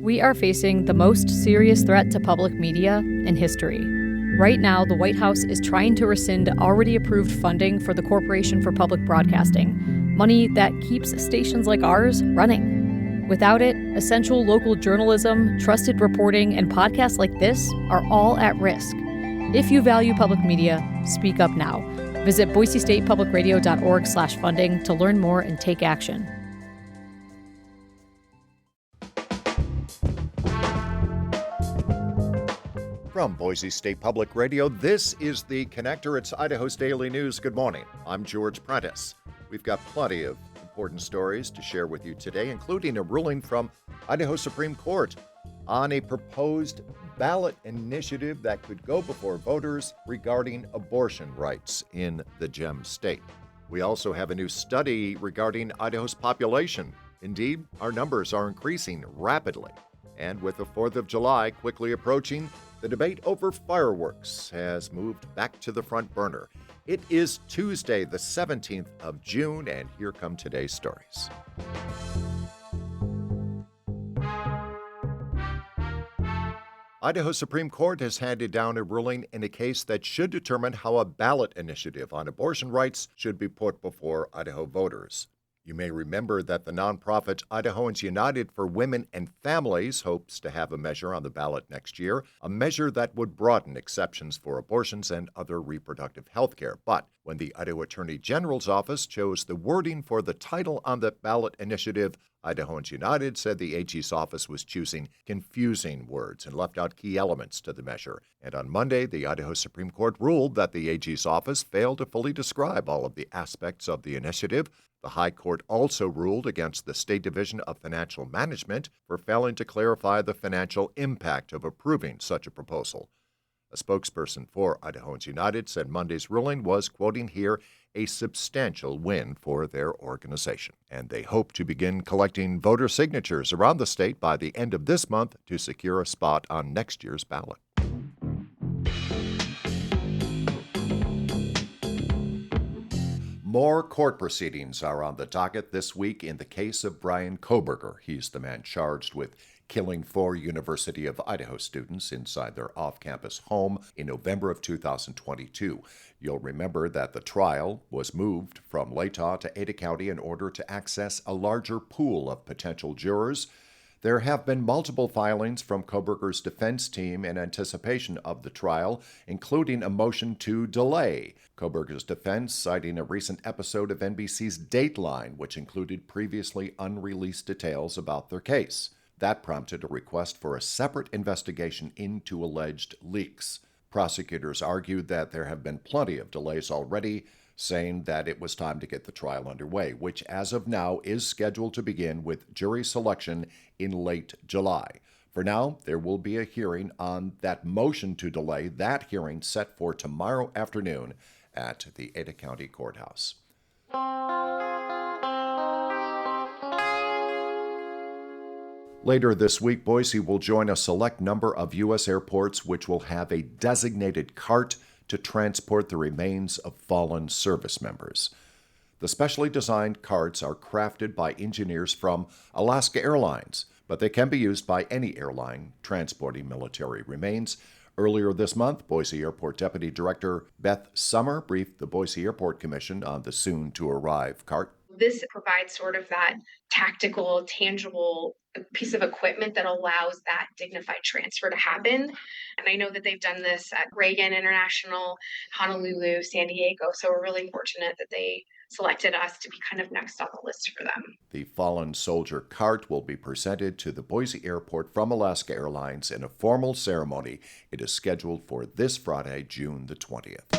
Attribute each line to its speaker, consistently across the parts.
Speaker 1: We are facing the most serious threat to public media in history. Right now, the White House is trying to rescind already approved funding for the Corporation for Public Broadcasting, money that keeps stations like ours running. Without it, essential local journalism, trusted reporting, and podcasts like this are all at risk. If you value public media, speak up now. Visit boisestatepublicradio.org/funding to learn more and take action.
Speaker 2: From Boise State Public Radio, this is The Connector. It's Idaho's Daily News. Good morning. I'm George Prentice. We've got plenty of important stories to share with you today, including a ruling from Idaho Supreme Court on a proposed ballot initiative that could go before voters regarding abortion rights in the Gem State. We also have a new study regarding Idaho's population. Indeed, our numbers are increasing rapidly. And with the 4th of July quickly approaching, the debate over fireworks has moved back to the front burner. It is Tuesday, the 17th of June, and here come today's stories. Idaho Supreme Court has handed down a ruling in a case that should determine how a ballot initiative on abortion rights should be put before Idaho voters. You may remember that the nonprofit Idahoans United for Women and Families hopes to have a measure on the ballot next year, a measure that would broaden exceptions for abortions and other reproductive health care. But when the Idaho Attorney General's office chose the wording for the title on the ballot initiative, Idahoans United said the AG's office was choosing confusing words and left out key elements to the measure. And on Monday, the Idaho Supreme Court ruled that the AG's office failed to fully describe all of the aspects of the initiative. The High Court also ruled against the State Division of Financial Management for failing to clarify the financial impact of approving such a proposal. A spokesperson for Idahoans United said Monday's ruling was, quoting here, a substantial win for their organization. And they hope to begin collecting voter signatures around the state by the end of this month to secure a spot on next year's ballot. More court proceedings are on the docket this week in the case of Brian Kohberger. He's the man charged with killing 4 University of Idaho students inside their off-campus home in November of 2022. You'll remember that the trial was moved from Latah to Ada County in order to access a larger pool of potential jurors. There have been multiple filings from Kohberger's defense team in anticipation of the trial, including a motion to delay. Kohberger's defense citing a recent episode of NBC's Dateline, which included previously unreleased details about their case. That prompted a request for a separate investigation into alleged leaks. Prosecutors argued that there have been plenty of delays already, saying that it was time to get the trial underway, which as of now is scheduled to begin with jury selection in late July. For now, there will be a hearing on that motion to delay, that hearing set for tomorrow afternoon at the Ada County Courthouse. Later this week, Boise will join a select number of U.S. airports which will have a designated cart to transport the remains of fallen service members. The specially designed carts are crafted by engineers from Alaska Airlines, but they can be used by any airline transporting military remains. Earlier this month, Boise Airport Deputy Director Beth Summer briefed the Boise Airport Commission on the soon-to-arrive cart.
Speaker 3: This provides sort of that tactical, tangible piece of equipment that allows that dignified transfer to happen. And I know that they've done this at Reagan International, Honolulu, San Diego. So we're really fortunate that they selected us to be kind of next on the list for them.
Speaker 2: The fallen soldier cart will be presented to the Boise Airport from Alaska Airlines in a formal ceremony. It is scheduled for this Friday, June the 20th.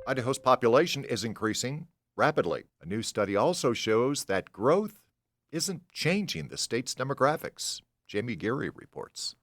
Speaker 2: Idaho's population is increasing rapidly. A new study also shows that growth isn't changing the state's demographics. Jamie Geary reports.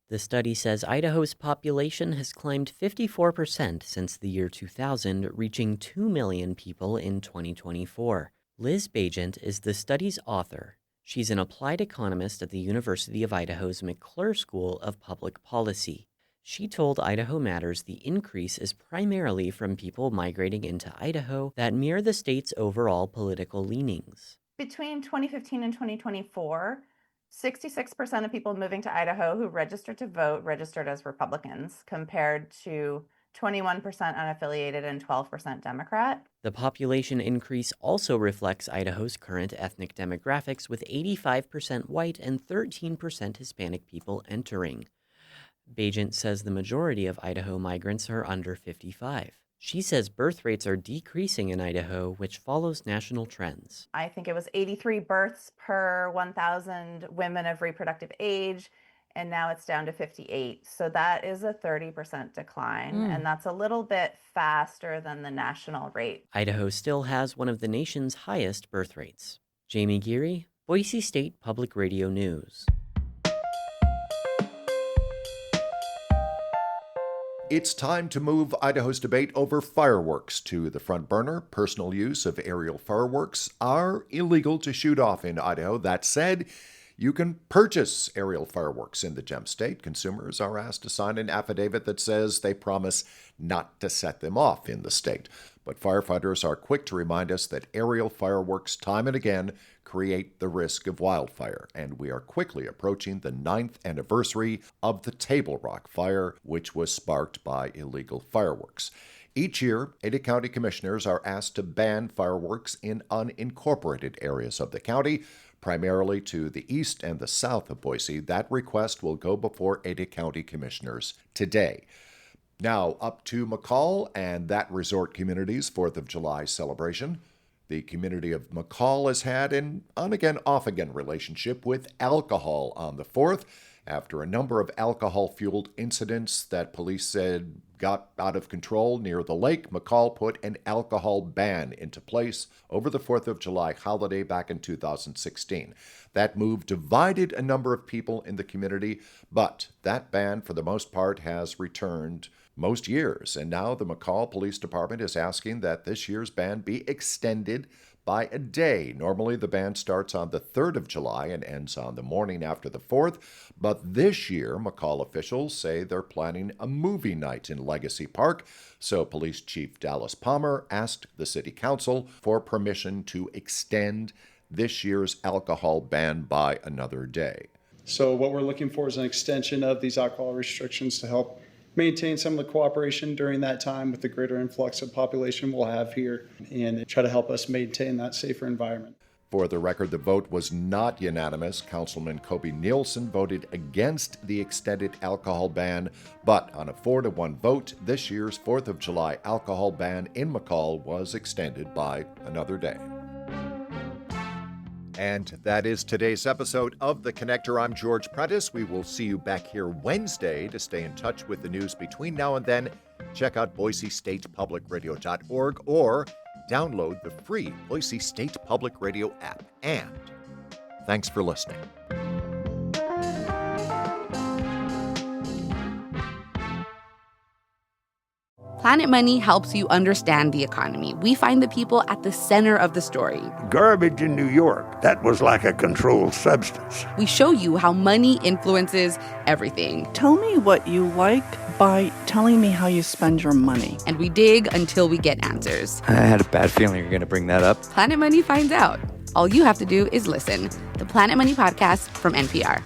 Speaker 4: The study says Idaho's population has climbed 54% since the year 2000, reaching 2 million people in 2024. Liz Bagent is the study's author. She's an applied economist at the University of Idaho's McClure School of Public Policy. She told Idaho Matters the increase is primarily from people migrating into Idaho that mirror the state's overall political leanings.
Speaker 5: Between 2015 and 2024, 66% of people moving to Idaho who registered to vote registered as Republicans, compared to 21% unaffiliated and 12% Democrat.
Speaker 4: The population increase also reflects Idaho's current ethnic demographics, with 85% white and 13% Hispanic people entering. Bajent says the majority of Idaho migrants are under 55. She says birth rates are decreasing in Idaho, which follows national trends.
Speaker 5: I think it was 83 births per 1,000 women of reproductive age, and now it's down to 58. So that is a 30% decline, and that's a little bit faster than the national rate.
Speaker 4: Idaho still has one of the nation's highest birth rates. Jamie Geary, Boise State Public Radio News.
Speaker 2: It's time to move Idaho's debate over fireworks to the front burner. Personal use of aerial fireworks are illegal to shoot off in Idaho. That said, you can purchase aerial fireworks in the gem state. Consumers are asked to sign an affidavit that says they promise not to set them off in the state. But firefighters are quick to remind us that aerial fireworks, time and again, create the risk of wildfire. And we are quickly approaching the 9th anniversary of the Table Rock fire, which was sparked by illegal fireworks. Each year, Ada County commissioners are asked to ban fireworks in unincorporated areas of the county, primarily to the east and the south of Boise. That request will go before Ada County commissioners today. Now, up to McCall and that resort community's 4th of July celebration. The community of McCall has had an on-again, off-again relationship with alcohol on the 4th after a number of alcohol-fueled incidents that police said got out of control near the lake. McCall put an alcohol ban into place over the 4th of July holiday back in 2016. That move divided a number of people in the community, but that ban, for the most part, has returned most years. And now the McCall Police Department is asking that this year's ban be extended by a day. Normally, the ban starts on the 3rd of July and ends on the morning after the 4th. But this year, McCall officials say they're planning a movie night in Legacy Park. So Police Chief Dallas Palmer asked the City Council for permission to extend this year's alcohol ban by another day.
Speaker 6: So what we're looking for is an extension of these alcohol restrictions to help maintain some of the cooperation during that time with the greater influx of population we'll have here and try to help us maintain that safer environment.
Speaker 2: For the record, the vote was not unanimous. Councilman Kobe Nielsen voted against the extended alcohol ban, but on a 4-1 vote, this year's 4th of July alcohol ban in McCall was extended by another day. And that is today's episode of The Connector. I'm George Prentice. We will see you back here Wednesday. To stay in touch with the news between now and then, check out BoiseStatePublicRadio.org or download the free Boise State Public Radio app. And thanks for listening.
Speaker 7: Planet Money helps you understand the economy. We find the people at the center of the story.
Speaker 8: Garbage in New York, that was like a controlled substance.
Speaker 7: We show you how money influences everything.
Speaker 9: Tell me what you like by telling me how you spend your money.
Speaker 7: And we dig until we get answers.
Speaker 10: I had a bad feeling you were going to bring that up.
Speaker 7: Planet Money finds out. All you have to do is listen. The Planet Money Podcast from NPR.